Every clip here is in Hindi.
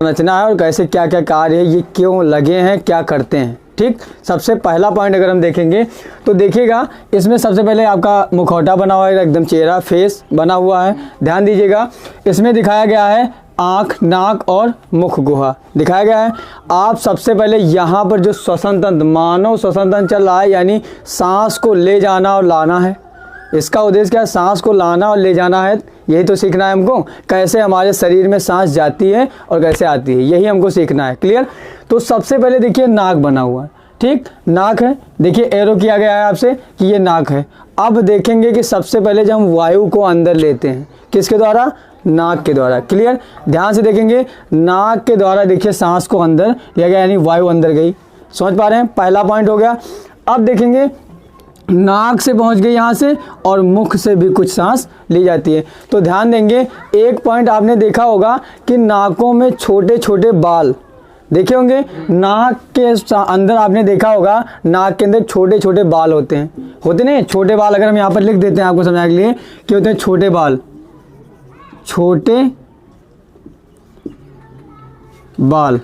संरचना है और कैसे क्या क्या कार्य है, ये क्यों लगे हैं, क्या करते हैं। ठीक, सबसे पहला पॉइंट अगर हम देखेंगे तो देखिएगा इसमें सबसे पहले आपका मुखौटा बना हुआ है, एकदम चेहरा फेस बना हुआ है। ध्यान दीजिएगा इसमें दिखाया गया है आँख, नाक और मुख गुहा दिखाया गया है। आप सबसे पहले यहाँ पर जो श्वसन तंत्र, मानव श्वसन तंत्र चल रहा है, यानी सांस को ले जाना और लाना है। इसका उद्देश्य क्या है? सांस को लाना और ले जाना है। यही तो सीखना है हमको, कैसे हमारे शरीर में सांस जाती है और कैसे आती है, यही हमको सीखना है। क्लियर? तो सबसे पहले देखिए नाक बना हुआ है। ठीक, नाक है, देखिए एरो किया गया है आपसे कि ये नाक है। अब देखेंगे कि सबसे पहले जब हम वायु को अंदर लेते हैं, किसके द्वारा? नाक के द्वारा। क्लियर? ध्यान से देखेंगे, नाक के द्वारा देखिए सांस को अंदर लिया गया, यानी वायु अंदर गई। समझ पा रहे हैं? पहला पॉइंट हो गया। अब देखेंगे नाक से पहुंच गई यहाँ से और मुख से भी कुछ सांस ली जाती है। तो ध्यान देंगे, एक पॉइंट आपने देखा होगा कि नाकों में छोटे छोटे बाल देखे होंगे। नाक के अंदर आपने देखा होगा, नाक के अंदर छोटे छोटे बाल होते हैं, होते नहीं? छोटे बाल अगर हम यहाँ पर लिख देते हैं आपको समझाने के लिए कि होते हैं छोटे बाल, छोटे बाल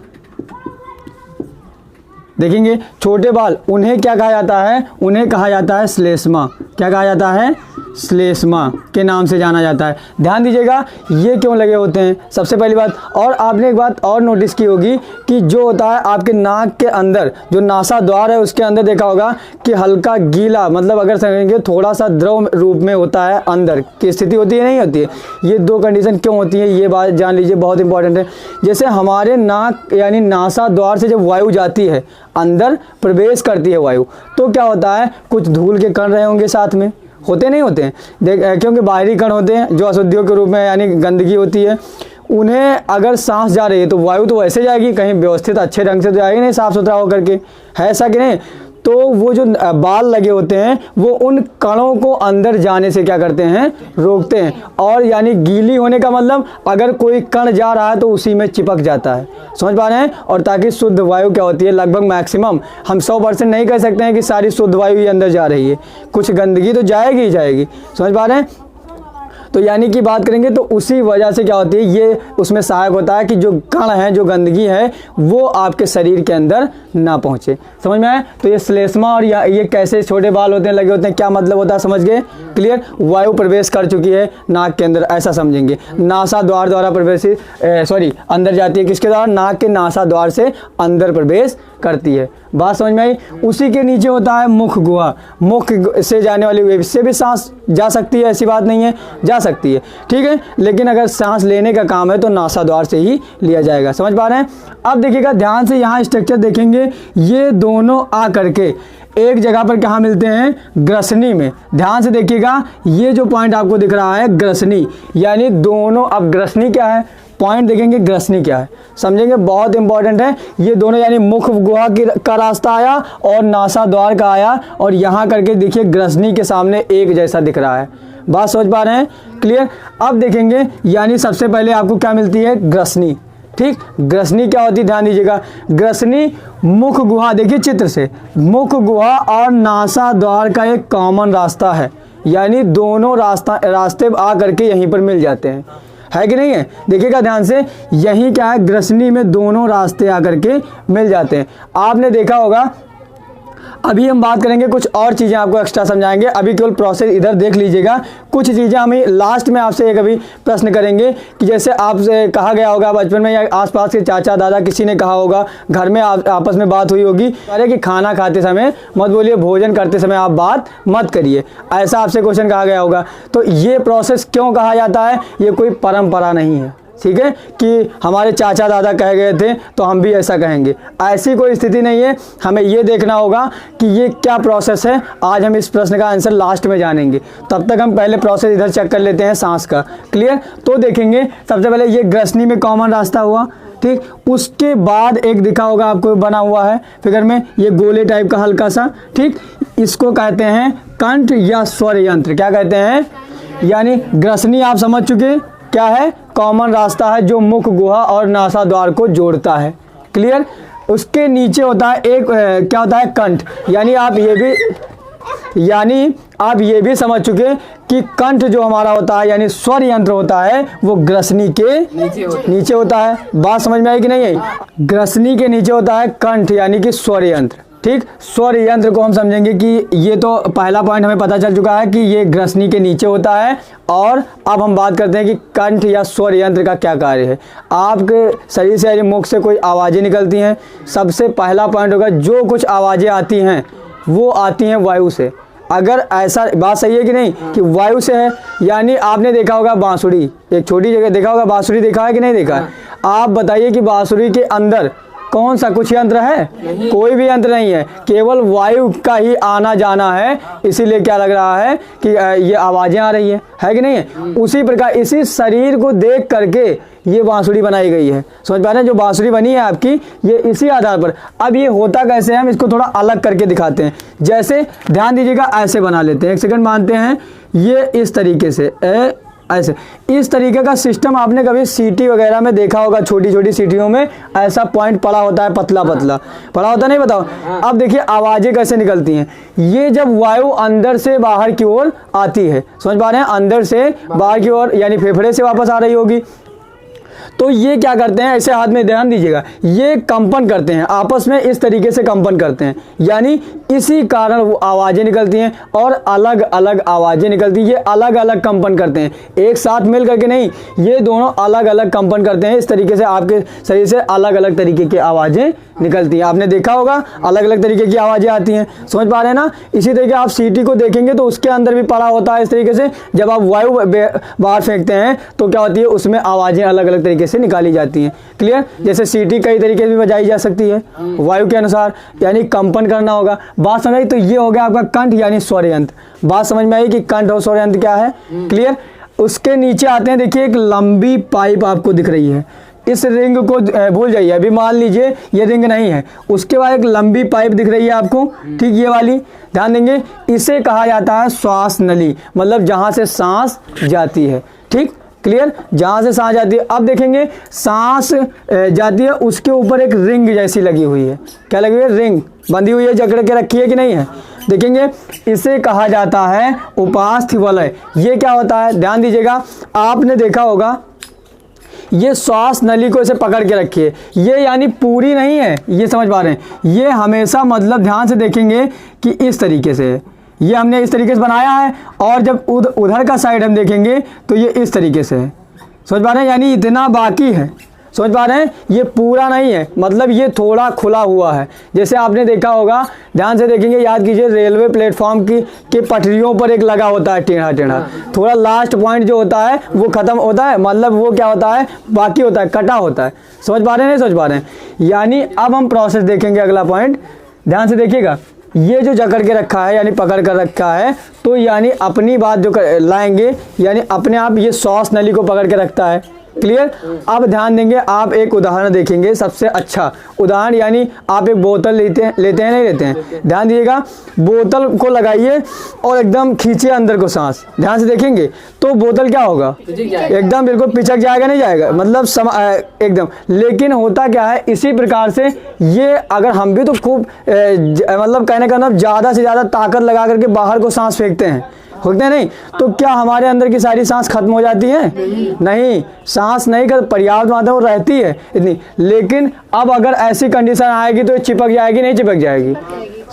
देखेंगे। छोटे बाल, उन्हें क्या कहा जाता है? उन्हें कहा जाता है श्लेष्मा। क्या कहा जाता है? श्लेष्मा के नाम से जाना जाता है। ध्यान दीजिएगा ये क्यों लगे होते हैं, सबसे पहली बात। और आपने एक बात और नोटिस की होगी कि जो होता है आपके नाक के अंदर जो नासा द्वार है उसके अंदर देखा होगा कि हल्का गीला, मतलब अगर समझेंगे थोड़ा सा द्रव रूप में होता है, अंदर की स्थिति होती है, नहीं होती है। ये दो कंडीशन क्यों होती है ये बात जान लीजिए, बहुत इंपॉर्टेंट है। जैसे हमारे नाक यानी नासा द्वार से जब वायु जाती है, अंदर प्रवेश करती है वायु, तो क्या होता है? कुछ धूल के कण रहे होंगे साथ में, होते नहीं होते हैं? क्योंकि बाहरी कण होते हैं जो अशुद्धियों के रूप में यानी गंदगी होती है, उन्हें अगर सांस जा रही है तो वायु तो वैसे जाएगी, कहीं व्यवस्थित अच्छे ढंग से तो जाएगी नहीं, साफ सुथरा होकर के, है ऐसा कि नहीं? तो वो जो बाल लगे होते हैं वो उन कणों को अंदर जाने से क्या करते हैं? रोकते हैं। और यानी गीली होने का मतलब अगर कोई कण जा रहा है तो उसी में चिपक जाता है। समझ पा रहे हैं? और ताकि शुद्ध वायु क्या होती है, लगभग मैक्सिमम, हम 100% नहीं कह सकते हैं कि सारी शुद्ध वायु ही अंदर जा रही है, कुछ गंदगी तो जाएगी ही जाएगी। समझ पा रहे हैं? तो यानी कि बात करेंगे तो उसी वजह से क्या होती है, ये उसमें सहायक होता है कि जो कण है, जो गंदगी है, वो आपके शरीर के अंदर ना पहुंचे। समझ में आए? तो ये श्लेष्मा और ये कैसे छोटे बाल होते हैं, लगे होते हैं, क्या मतलब होता है, समझ गए? क्लियर? वायु प्रवेश कर चुकी है नाक के अंदर, ऐसा समझेंगे। नासा द्वार द्वारा प्रवेश अंदर जाती है, किसके द्वारा? नाक के नासा द्वार से अंदर प्रवेश करती है। बात समझ में आई? उसी के नीचे होता है मुख गुहा। मुख से जाने वाली वेव से भी सांस जा सकती है, ऐसी बात नहीं है, जा सकती है। ठीक है, लेकिन अगर सांस लेने का काम है तो नासा द्वार से ही लिया जाएगा। समझ पा रहे हैं? अब देखिएगा ध्यान से, यहाँ स्ट्रक्चर देखेंगे, ये दोनों आ करके एक जगह पर कहाँ मिलते हैं? ग्रसनी में। ध्यान से देखिएगा, ये जो पॉइंट आपको दिख रहा है ग्रसनी, यानी दोनों। अब ग्रसनी क्या है? पॉइंट देखेंगे ग्रसनी क्या है, समझेंगे, बहुत इंपॉर्टेंट है। ये दोनों यानी मुख गुहा का रास्ता आया और नासा द्वार का आया, और यहाँ करके देखिए ग्रसनी के सामने एक जैसा दिख रहा है। बात समझ पा रहे हैं? क्लियर? अब देखेंगे यानी सबसे पहले आपको क्या मिलती है? ग्रसनी। ठीक, ग्रसनी क्या होती है? ध्यान दीजिएगा, ग्रसनी मुख गुहा, देखिए चित्र से, मुख गुहा और नासा द्वार का एक कॉमन रास्ता है, यानी दोनों रास्ते आ करके यहीं पर मिल जाते हैं, है कि नहीं है? देखिएगा ध्यान से, यही क्या है? ग्रसनी में दोनों रास्ते आकर के मिल जाते हैं। आपने देखा होगा, अभी हम बात करेंगे कुछ और चीज़ें आपको एक्स्ट्रा समझाएंगे, अभी केवल प्रोसेस इधर देख लीजिएगा। कुछ चीज़ें हमें लास्ट में आपसे एक अभी प्रश्न करेंगे कि जैसे आपसे कहा गया होगा बचपन में, या आसपास के चाचा दादा किसी ने कहा होगा, घर में आपस में बात हुई होगी, अरे कि खाना खाते समय मत बोलिए, भोजन करते समय आप बात मत करिए, ऐसा आपसे क्वेश्चन कहा गया होगा। तो ये प्रोसेस क्यों कहा जाता है? ये कोई परंपरा नहीं है, ठीक है, कि हमारे चाचा दादा कह गए थे तो हम भी ऐसा कहेंगे, ऐसी कोई स्थिति नहीं है। हमें ये देखना होगा कि ये क्या प्रोसेस है। आज हम इस प्रश्न का आंसर लास्ट में जानेंगे, तब तक हम पहले प्रोसेस इधर चेक कर लेते हैं सांस का। क्लियर? तो देखेंगे सबसे पहले ये ग्रसनी में कॉमन रास्ता हुआ, ठीक, उसके बाद एक दिखा होगा आपको बना हुआ है फिगर में, ये गोले टाइप का हल्का सा, ठीक, इसको कहते हैं कंठ या स्वर यंत्र। क्या कहते हैं? यानी ग्रसनी आप समझ चुके क्या है? कॉमन रास्ता है जो मुख गुहा और नासा द्वार को जोड़ता है। क्लियर? उसके नीचे होता है एक क्या होता है? कंठ, यानी आप ये भी यानी आप ये भी समझ चुके कि कंठ जो हमारा होता है यानी स्वर यंत्र होता है वो ग्रसनी के नीचे होता है। बात समझ में आई कि नहीं आई? ग्रसनी के नीचे होता है कंठ यानी कि स्वर यंत्र। ठीक, स्वर यंत्र को हम समझेंगे कि ये तो पहला पॉइंट हमें पता चल चुका है कि ये ग्रसनी के नीचे होता है। और अब हम बात करते हैं कि कंठ या स्वर यंत्र का क्या कार्य है। आपके शरीर से यानी मुख से कोई आवाज़ें निकलती हैं। सबसे पहला पॉइंट होगा जो कुछ आवाज़ें आती हैं वो आती हैं वायु से। अगर ऐसा बात सही है कि नहीं कि वायु से है, यानी आपने देखा होगा बांसुरी, एक छोटी जगह देखा होगा, बांसुरी देखा है कि नहीं देखा है? आप बताइए कि बांसुरी के अंदर कौन सा कुछ यंत्र है? कोई भी यंत्र नहीं है, केवल वायु का ही आना जाना है। इसीलिए क्या लग रहा है कि ये आवाज़ें आ रही है कि नहीं है? उसी प्रकार इसी शरीर को देख करके ये बांसुरी बनाई गई है। समझ पा रहे हैं? जो बांसुरी बनी है आपकी ये इसी आधार पर। अब ये होता कैसे है हम इसको थोड़ा अलग करके दिखाते हैं। जैसे ध्यान दीजिएगा, ऐसे बना लेते हैं, एक सेकंड मानते हैं, ये इस तरीके से ऐसे इस तरीके का सिस्टम आपने कभी सीटी वगैरह में देखा होगा। छोटी छोटी सीटियों में ऐसा पॉइंट पड़ा होता है, पतला पतला पड़ा होता नहीं, बताओ। अब देखिए आवाज़ें कैसे निकलती हैं। ये जब वायु अंदर से बाहर की ओर आती है, समझ पा रहे हैं? अंदर से बाहर की ओर यानी फेफड़े से वापस आ रही होगी, तो ये क्या करते हैं, ऐसे हाथ में ध्यान दीजिएगा, ये कंपन करते हैं आपस में, इस तरीके से कंपन करते हैं, यानी इसी कारण वो आवाज़ें निकलती हैं और अलग अलग आवाज़ें निकलती हैं। ये अलग अलग कंपन करते हैं, एक साथ मिल करके नहीं, ये दोनों अलग अलग कंपन करते हैं। इस तरीके से आपके शरीर से अलग अलग तरीके की आवाज़ें निकलती हैं। आपने देखा होगा अलग अलग तरीके की आवाज़ें आती हैं, समझ पा रहे हैं ना? इसी तरीके आप सीटी को देखेंगे तो उसके अंदर भी पड़ा होता है इस तरीके से। जब आप वायु बाहर फेंकते हैं तो क्या होती है, उसमें आवाज़ें अलग अलग तरीके से निकाली जाती हैं। क्लियर? जैसे सीटी कई तरीके से भी बजाई जा सकती है वायु के अनुसार, यानी कंपन करना होगा। बात समझ आई? तो ये हो गया आपका कंठ यानी स्वर यंत्र। बात समझ में आई कि कंठ और स्वर यंत्र क्या है? क्लियर? उसके नीचे आते हैं, देखिए एक लंबी पाइप आपको दिख रही है। इस रिंग को भूल जाइए, अभी मान लीजिए ये रिंग नहीं है, उसके बाद एक लंबी पाइप दिख रही है आपको, ठीक, ये वाली ध्यान देंगे। इसे कहा जाता है श्वास नली, मतलब जहाँ से सांस जाती है। ठीक, क्लियर? जहाँ से सांस जाती है। अब देखेंगे सांस जाती है, उसके ऊपर एक रिंग जैसी लगी हुई है। क्या लगी हुई है? रिंग बंधी हुई है, जकड़ के रखी है कि नहीं है? देखेंगे, इसे कहा जाता है उपास्थि वलय। ये क्या होता है? ध्यान दीजिएगा, आपने देखा होगा ये श्वास नली को इसे पकड़ के रखिए, ये यानी पूरी नहीं है, ये समझ पा रहे हैं? ये हमेशा मतलब ध्यान से देखेंगे कि इस तरीके से ये हमने इस तरीके से बनाया है, और जब उधर का साइड हम देखेंगे तो ये इस तरीके से है। समझ पा रहे हैं? यानी इतना बाकी है, समझ पा रहे हैं? ये पूरा नहीं है, मतलब ये थोड़ा खुला हुआ है। जैसे आपने देखा होगा, ध्यान से देखेंगे, याद कीजिए, रेलवे प्लेटफॉर्म की पटरियों पर एक लगा होता है टेढ़ा टेढ़ा, थोड़ा लास्ट पॉइंट जो होता है वो खत्म होता है, मतलब वो क्या होता है, बाकी होता है, कटा होता है। समझ पा रहे हैं? नहीं समझ पा रहे हैं? यानी अब हम प्रोसेस देखेंगे, अगला पॉइंट ध्यान से देखिएगा। ये जो जकड़ के रखा है यानी पकड़ कर रखा है, तो यानी अपनी बात जो लाएंगे, यानी अपने आप ये श्वास नली को पकड़ के रखता है। क्लियर? अब ध्यान देंगे, आप एक उदाहरण देखेंगे, सबसे अच्छा उदाहरण, यानी आप एक बोतल लेते हैं नहीं लेते हैं, ध्यान दीजिएगा, बोतल को लगाइए और एकदम खींचिए अंदर को सांस, ध्यान से देखेंगे तो बोतल क्या होगा, एकदम बिल्कुल पिचक जाएगा, नहीं जाएगा, मतलब एकदम। लेकिन होता क्या है, इसी प्रकार से ये अगर हम भी तो खूब मतलब कहने का मतलब ज़्यादा से ज़्यादा ताकत लगा करके बाहर को सांस फेंकते हैं, होते नहीं, तो क्या हमारे अंदर की सारी सांस खत्म हो जाती है? नहीं, सांस नहीं कर, पर्याप्त मात्रा में रहती है इतनी। लेकिन अब अगर ऐसी कंडीशन आएगी तो चिपक जाएगी, नहीं चिपक जाएगी?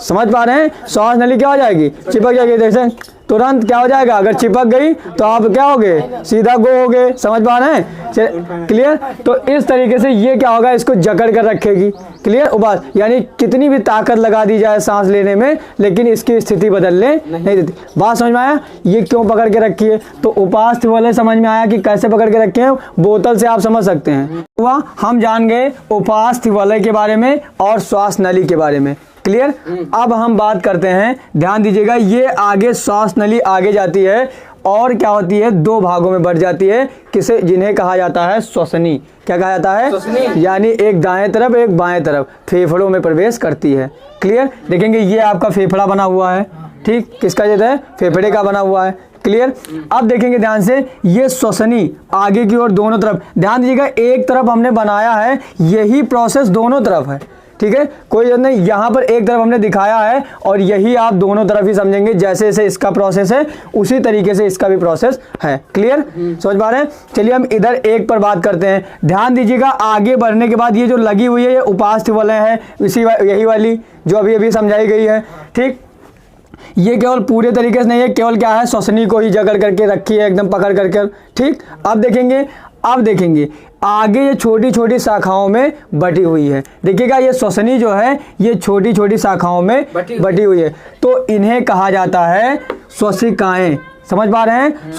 समझ पा रहे हैं? श्वास नली क्या हो जाएगी, चिपक जाएगी। जैसे तुरंत क्या हो जाएगा, अगर चिपक गई तो आप क्या होगे, सीधा गो हो गए। समझ पा रहे हैं? क्लियर? तो इस तरीके से ये क्या होगा, इसको जकड़ कर रखेगी। क्लियर? उबास यानी कितनी भी ताकत लगा दी जाए सांस लेने में, लेकिन इसकी स्थिति बदलने नहीं देती। बात समझ में आया? ये क्यों पकड़ के रखी है? तो उपास्थि वाले समझ में आया कि कैसे पकड़ के रखे हैं, बोतल से आप समझ सकते हैं। वह हम जान गए उपास्थि वलय के बारे में और श्वास नली के बारे में। क्लियर? अब हम बात करते हैं, ध्यान दीजिएगा, ये आगे श्वास नली आगे जाती है और क्या होती है, दो भागों में बढ़ जाती है, किसे, जिन्हें कहा जाता है श्वसनी। क्या कहा जाता है? यानी एक दाएं तरफ एक बाएं तरफ फेफड़ों में प्रवेश करती है। क्लियर? देखेंगे ये आपका फेफड़ा बना हुआ है, ठीक, किसका देता है, फेफड़े का बना हुआ है। क्लियर? अब देखेंगे ध्यान से, ये श्वसनी आगे की ओर दोनों तरफ, ध्यान दीजिएगा, एक तरफ हमने बनाया है, यही प्रोसेस दोनों तरफ है। ठीक है, कोई जरूरत नहीं। यहाँ पर एक तरफ हमने दिखाया है और यही आप दोनों तरफ ही समझेंगे, जैसे जैसे इसका प्रोसेस है उसी तरीके से इसका भी प्रोसेस है। क्लियर, समझ पा रहे हैं। चलिए हम इधर एक पर बात करते हैं। ध्यान दीजिएगा, आगे बढ़ने के बाद ये जो लगी हुई है ये उपास्थ वलय है, इसी यही वाली जो अभी अभी समझाई गई है। ठीक, ये केवल पूरे तरीके से नहीं है, केवल क्या है, श्वसनी को ही जकड़ करके रखी है, एकदम पकड़ करके। ठीक, अब देखेंगे आगे ये छोटी छोटी शाखाओं में बटी हुई है। देखिएगा ये श्वसनी जो है ये छोटी छोटी शाखाओं में बटी हुई है, तो इन्हें कहा जाता है श्वसिकाएं। समझ पा रहे हैं,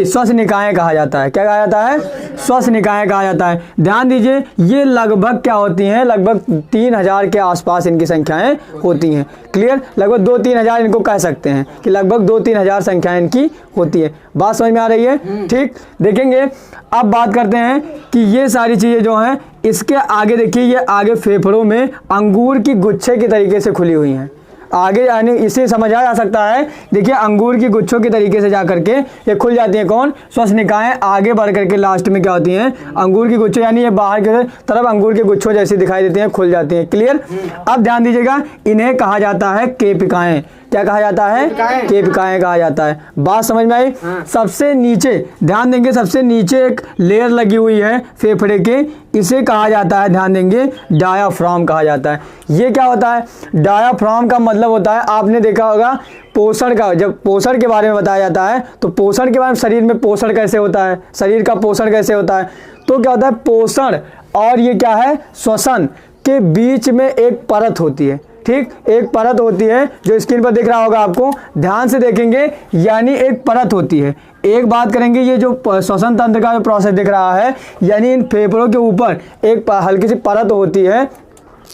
श्वसनिकाएं कहा जाता है। क्या कहा जाता है, श्वसनिकाएं कहा जाता है। ध्यान दीजिए, ये लगभग क्या होती हैं, लगभग 3000 के आसपास इनकी संख्याएं होती हैं। क्लियर, लगभग 2-3 हज़ार इनको कह सकते हैं कि लगभग 2-3 हज़ार संख्याएं इनकी होती है। बात समझ में आ रही है। ठीक, देखेंगे अब बात करते हैं कि ये सारी चीज़ें जो हैं, इसके आगे देखिए, ये आगे फेफड़ों में अंगूर की गुच्छे के तरीके से खुली हुई हैं। आगे यानी इसे समझा जा सकता है, देखिए अंगूर की गुच्छों के तरीके से जा करके ये खुल जाती हैं। कौन, श्वसनिकाएं। आगे बढ़ करके लास्ट में क्या होती हैं, अंगूर की गुच्छों, यानी ये बाहर की तरफ अंगूर के गुच्छों जैसी दिखाई देती हैं, खुल जाती हैं। क्लियर, अब ध्यान दीजिएगा, इन्हें कहा जाता है केपिकाएं। क्या कहा जाता है, केपिकाएं कहा जाता है। बात समझ में आई। सबसे नीचे ध्यान देंगे, सबसे नीचे एक लेयर लगी हुई है फेफड़े के, इसे कहा जाता है, ध्यान देंगे, डायाफ्राम कहा जाता है। ये क्या होता है, डायाफ्राम का मतलब होता है, आपने देखा होगा पोषण का, जब पोषण के बारे में बताया जाता है तो पोषण के बारे में, शरीर में पोषण कैसे होता है, शरीर का पोषण कैसे होता है, तो क्या होता है, पोषण और ये क्या है, श्वसन के बीच में एक परत होती है। ठीक, एक परत होती है जो स्क्रीन पर दिख रहा होगा आपको, ध्यान से देखेंगे, यानी एक परत होती है। एक बात करेंगे, ये जो श्वसन तंत्र का प्रोसेस दिख रहा है, यानी इन फेफड़ों के ऊपर एक हल्की सी परत होती है।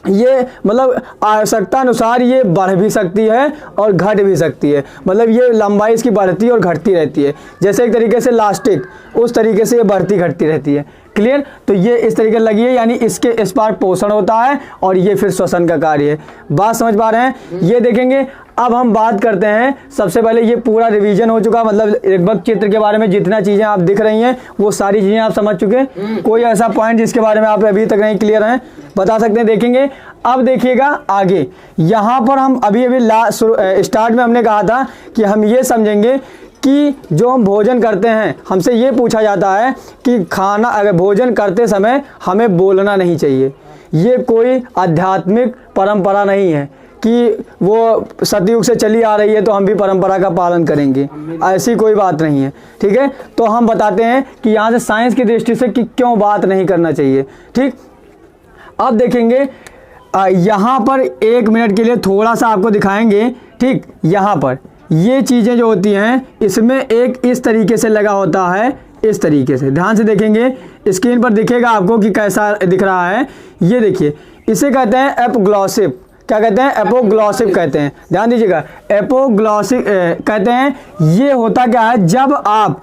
ये मतलब आवश्यकता अनुसार ये बढ़ भी सकती है और घट भी सकती है, मतलब ये लंबाई इसकी बढ़ती और घटती रहती है, जैसे एक तरीके से इलास्टिक, उस तरीके से ये बढ़ती घटती रहती है। क्लियर, तो ये इस तरीके से लगी है, यानी इसके इस पार पोषण होता है और ये फिर श्वसन का कार्य है। बात समझ पा रहे हैं। ये देखेंगे, अब हम बात करते हैं, सबसे पहले ये पूरा रिवीजन हो चुका, मतलब लगभग चित्र के बारे में जितना चीज़ें आप दिख रही हैं वो सारी चीज़ें आप समझ चुके हैं। कोई ऐसा पॉइंट जिसके बारे में आप अभी तक नहीं क्लियर हैं, बता सकते हैं। देखेंगे, अब देखिएगा आगे, यहाँ पर हम अभी स्टार्ट में हमने कहा था कि हम ये समझेंगे कि जो हम भोजन करते हैं, हमसे ये पूछा जाता है कि खाना, अगर भोजन करते समय हमें बोलना नहीं चाहिए। ये कोई आध्यात्मिक परंपरा नहीं है कि वो सतयुग से चली आ रही है तो हम भी परंपरा का पालन करेंगे, ऐसी कोई बात नहीं है। ठीक है, तो हम बताते हैं कि यहाँ से साइंस की दृष्टि से कि क्यों बात नहीं करना चाहिए। ठीक, अब देखेंगे, यहाँ पर 1 मिनट के लिए थोड़ा सा आपको दिखाएंगे। ठीक, यहाँ पर ये चीज़ें जो होती हैं, इसमें एक इस तरीके से लगा होता है, इस तरीके से ध्यान से देखेंगे, स्क्रीन पर दिखेगा आपको कि कैसा दिख रहा है। ये देखिए, इसे कहते हैं एपोग्लॉसिप। क्या कहते हैं, एपोग्लॉसिप कहते हैं। ध्यान दीजिएगा, एपोग्लॉसिप कहते हैं। ये होता क्या है, जब आप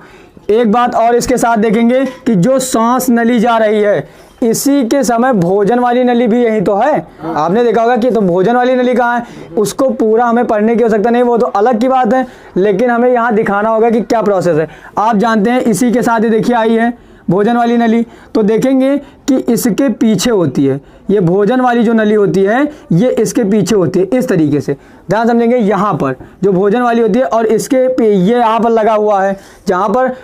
एक बात और इसके साथ देखेंगे कि जो सांस नली जा रही है, इसी के समय भोजन वाली नली भी यही तो है। आपने देखा होगा कि तो भोजन वाली नली कहाँ है, उसको पूरा हमें पढ़ने की आवश्यकता नहीं, वो तो अलग की बात है, लेकिन हमें यहाँ दिखाना होगा कि क्या प्रोसेस है। आप जानते हैं इसी के साथ ही देखिए आई है भोजन वाली नली, तो देखेंगे कि इसके पीछे होती है, ये भोजन वाली जो नली होती है ये इसके पीछे होती है, इस तरीके से ध्यान समझेंगे। यहाँ पर जो भोजन वाली होती है और इसके पे ये यहाँ पर लगा हुआ है, जहाँ पर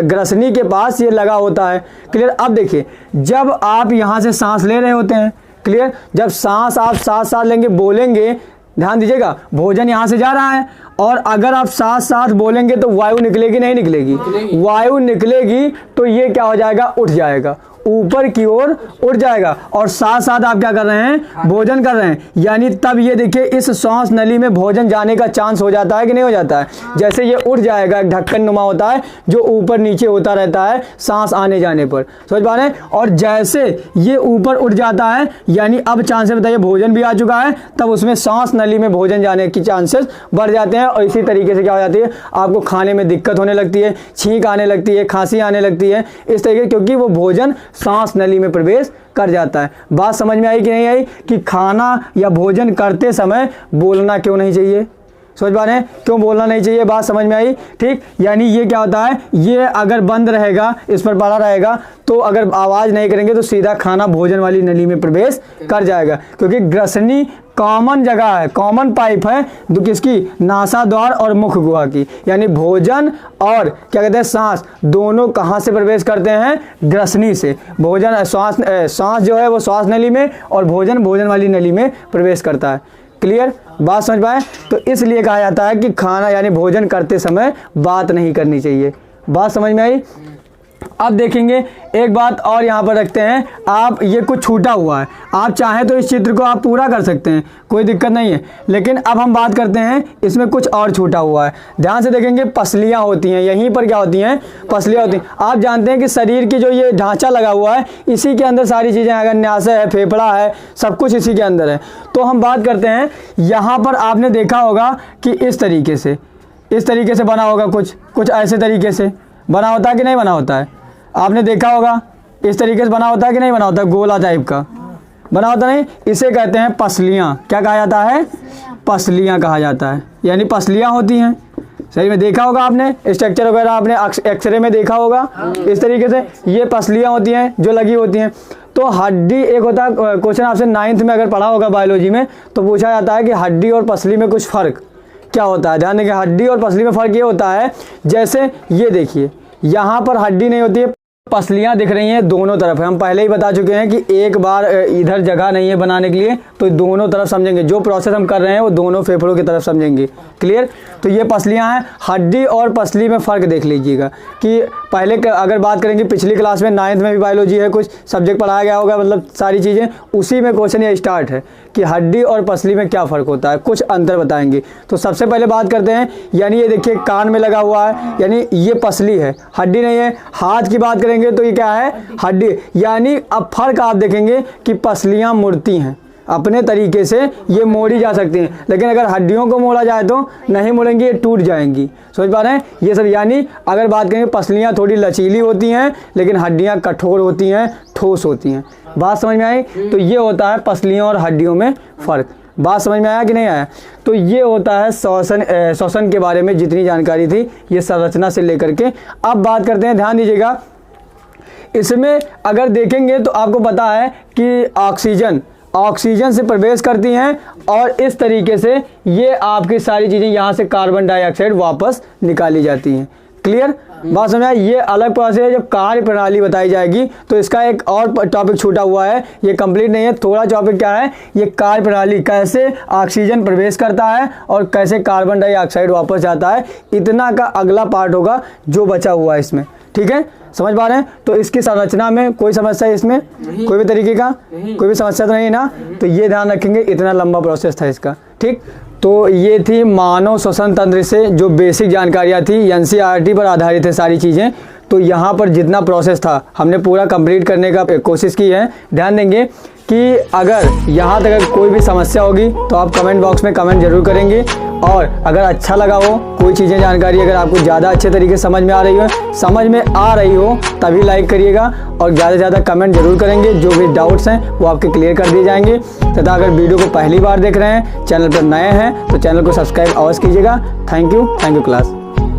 ग्रसनी के पास ये लगा होता है। क्लियर, अब देखिए, जब आप यहाँ से सांस ले रहे होते हैं, क्लियर, जब सांस आप साथ साथ लेंगे, बोलेंगे, ध्यान दीजिएगा, भोजन यहाँ से जा रहा है और अगर आप साथ साथ बोलेंगे तो वायु निकलेगी, नहीं निकलेगी, वायु निकलेगी तो ये क्या हो जाएगा, उठ जाएगा, ऊपर की ओर उठ जाएगा और साथ साथ आप क्या कर रहे हैं, भोजन कर रहे हैं। यानी तब ये देखिए, इस सांस नली में भोजन जाने का चांस हो जाता है कि नहीं हो जाता है। जैसे ये उठ जाएगा, एक ढक्कन नुमा होता है जो ऊपर नीचे होता रहता है सांस आने जाने पर, समझ पा रहे हैं। और जैसे ये ऊपर उठ जाता है, यानी अब चांसेस बताइए, भोजन भी आ चुका है, तब उसमें सांस नली में भोजन जाने की चांसेस बढ़ जाते हैं और इसी तरीके से क्या हो जाती है, आपको खाने में दिक्कत होने लगती है, छींक आने लगती है, खांसी आने लगती है, इस तरीके, क्योंकि वो भोजन सांस नली में प्रवेश कर जाता है। बात समझ में आई कि नहीं आई कि खाना या भोजन करते समय बोलना क्यों नहीं चाहिए। समझ पा रहे हैं क्यों बोलना नहीं चाहिए, बात समझ में आई। ठीक, यानी ये क्या होता है, ये अगर बंद रहेगा, इस पर पड़ा रहेगा, तो अगर आवाज़ नहीं करेंगे तो सीधा खाना भोजन वाली नली में प्रवेश कर जाएगा, क्योंकि ग्रसनी कॉमन जगह है, कॉमन पाइप है किसकी, नासा द्वार और मुख गुहा की। यानी भोजन और क्या कहते हैं सांस, दोनों कहाँ से प्रवेश करते हैं, ग्रसनी से। भोजन सांस जो है वो श्वास नली में और भोजन भोजन वाली नली में प्रवेश करता है। क्लियर, बात समझ पाए। तो इसलिए कहा जाता है कि खाना यानी भोजन करते समय बात नहीं करनी चाहिए। बात समझ में आई। अब देखेंगे एक बात और यहाँ पर रखते हैं, आप ये कुछ छूटा हुआ है, आप चाहें तो इस चित्र को आप पूरा कर सकते हैं, कोई दिक्कत नहीं है, लेकिन अब हम बात करते हैं इसमें कुछ और छूटा हुआ है। ध्यान से देखेंगे, पसलियाँ होती हैं, यहीं पर क्या होती हैं, पसलियाँ होती हैं। आप जानते हैं कि शरीर की जो ये ढांचा लगा हुआ है, इसी के अंदर सारी चीज़ें, अगर न्यासा है, फेफड़ा है, सब कुछ इसी के अंदर है। तो हम बात करते हैं, यहाँ पर आपने देखा होगा कि इस तरीके से बना होगा, कुछ ऐसे तरीके से बना होता है कि नहीं बना होता है, आपने देखा होगा, इस तरीके से बना होता है कि नहीं बना होता है, गोला टाइप का बना होता नहीं, इसे कहते हैं पसलियाँ। क्या कहा जाता है, पसलियाँ कहा जाता है, यानी पसलियाँ होती हैं। सही में देखा होगा आपने, स्ट्रक्चर वगैरह आपने एक्सरे में देखा होगा, इस तरीके से ये पसलियाँ होती हैं जो लगी होती हैं। तो हड्डी एक होता है, क्वेश्चन आपसे 9th में अगर पढ़ा होगा बायोलॉजी में, तो पूछा जाता है कि हड्डी और पसली में कुछ फ़र्क क्या होता है। ध्यान देंगे, हड्डी और पसली में फ़र्क ये होता है, जैसे ये देखिए, यहाँ पर हड्डी नहीं होती है, पसलियाँ दिख रही हैं दोनों तरफ है। हम पहले ही बता चुके हैं कि एक बार इधर जगह नहीं है बनाने के लिए, तो दोनों तरफ समझेंगे, जो प्रोसेस हम कर रहे हैं वो दोनों फेफड़ों की तरफ समझेंगे। क्लियर, तो ये पसलियाँ हैं। हड्डी और पसली में फ़र्क देख लीजिएगा कि पहले अगर बात करेंगे, पिछली क्लास में 9th में भी बायोलॉजी है, कुछ सब्जेक्ट पढ़ाया गया होगा, मतलब सारी चीज़ें उसी में क्वेश्चन ये स्टार्ट है कि हड्डी और पसली में क्या फ़र्क होता है, कुछ अंतर बताएंगे। तो सबसे पहले बात करते हैं, यानी ये देखिए कान में लगा हुआ है, यानी ये पसली है, हड्डी नहीं है। हाथ की बात करेंगे तो ये क्या है, हड्डी। यानी अब फर्क आप देखेंगे कि पसलियाँ मुड़ती हैं, अपने तरीके से ये मोड़ी जा सकती हैं, लेकिन अगर हड्डियों को मोड़ा जाए तो नहीं मुड़ेंगी, ये टूट जाएंगी। समझ पा रहे हैं ये सब। यानी अगर बात करेंगे, पसलियाँ थोड़ी लचीली होती हैं, लेकिन हड्डियाँ कठोर होती हैं, ठोस होती हैं। बात समझ में आई। तो ये होता है पसलियों और हड्डियों में फ़र्क। बात समझ में आया कि नहीं आया। तो ये होता है श्वसन के बारे में जितनी जानकारी थी, ये संरचना से लेकर के। अब बात करते हैं, ध्यान दीजिएगा, इसमें अगर देखेंगे तो आपको पता है कि ऑक्सीजन से प्रवेश करती हैं और इस तरीके से ये आपकी सारी चीज़ें यहाँ से कार्बन डाइऑक्साइड वापस निकाली जाती हैं। क्लियर, बात समझ आए। ये अलग प्रोसेस है, जब कार्य प्रणाली बताई जाएगी तो इसका एक और टॉपिक छूटा हुआ है, ये कंप्लीट नहीं है। थोड़ा टॉपिक क्या है, ये कार्य प्रणाली, कैसे ऑक्सीजन प्रवेश करता है और कैसे कार्बन डाइऑक्साइड वापस जाता है, इतना का अगला पार्ट होगा जो बचा हुआ है इसमें। ठीक है, समझ पा रहे हैं। तो इसकी संरचना में कोई समस्या है इसमें, कोई भी तरीके का कोई भी समस्या तो नहीं ना। तो ये ध्यान रखेंगे, इतना लंबा प्रोसेस था इसका। ठीक, तो ये थी मानव श्वसन तंत्र से जो बेसिक जानकारियाँ थी, एनसीईआरटी पर आधारित है सारी चीज़ें। तो यहाँ पर जितना प्रोसेस था हमने पूरा कंप्लीट करने का कोशिश की है। ध्यान देंगे कि अगर यहाँ तक अगर कोई भी समस्या होगी तो आप कमेंट बॉक्स में कमेंट जरूर करेंगे, और अगर अच्छा लगा हो, कोई चीज़ें जानकारी अगर आपको ज़्यादा अच्छे तरीके से समझ में आ रही हो तभी लाइक करिएगा, और ज़्यादा से ज़्यादा कमेंट जरूर करेंगे। जो भी डाउट्स हैं वो आपके क्लियर कर दिए जाएंगे। तथा अगर वीडियो को पहली बार देख रहे हैं, चैनल पर नए हैं, तो चैनल को सब्सक्राइब अवश्य कीजिएगा। Thank you class.